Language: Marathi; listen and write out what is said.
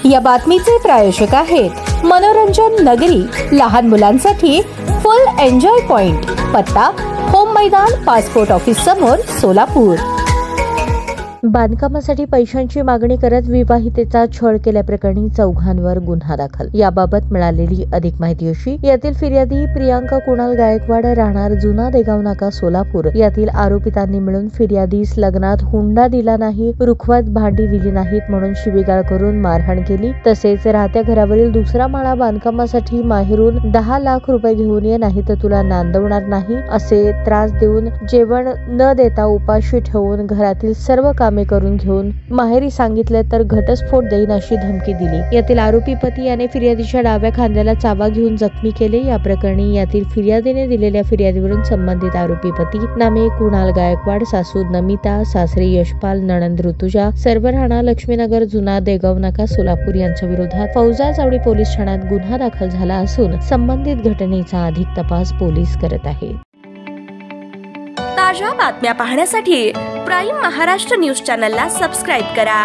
या बातमीचे प्रायोजक आहेत मनोरंजन नगरी, लहान मुलांसाठी फुल एन्जॉय पॉइंट, पत्ता होम मैदान, पासपोर्ट ऑफिस समोर, सोलापूर। बांधकामासाठी पैशांची मागणी करत विवाहितेचा छळ केल्याप्रकरणी 4 गुन्हा दाखल। याबाबत मिळालेली अधिक माहिती अशी, यातील फिर्यादी प्रियांका कुणाल गायकवाड, राहणार जुना देगाव नाका, सोलापूर, यातील आरोपितांनी मिळून फिर्यादीस लग्नात हुंडा दिला नाही, रुखवत भांडी दिली नाहीत म्हणून शिवीगाळ करून मारहाण केली। तसेच राहत्या घरावरील दुसरा माळा बांधकामासाठी माहेरून 10 लाख रुपये घेऊन ये, नाही तर तुला नांदवणार नाही असे त्रास देऊन, जेवण न देता उपाशी ठेवून, घरातील सर्व कामे करून घेऊन माहेरी सांगितले तर घटस्फोट देईन अशी धमकी दिली। यातील आरोपी पती याने फिर्यादीच्या डाव्या खांद्याला चावा घेऊन जखमी केले। या प्रकरणी यातील फिर्यादीने दिलेल्या फिर्यादीवरून संबंधित आरोपी पती नामे कुणाल गायकवाड, सासू नमिता, सासरे यशपाल, नणंद ऋतुजा, सर्व राहणार लक्ष्मीनगर, जुना देगाव नाका, सोलापूर यांच्या विरोधात फौजा चावडी पोलीस ठाण्यात गुन्हा दाखल झाला असून संबंधित घटनेचा अधिक तपास पोलीस करत आहेत। ताज्या बातम्या पाहण्यासाठी प्राईम महाराष्ट्र न्यूज चॅनलला सबस्क्राईब करा।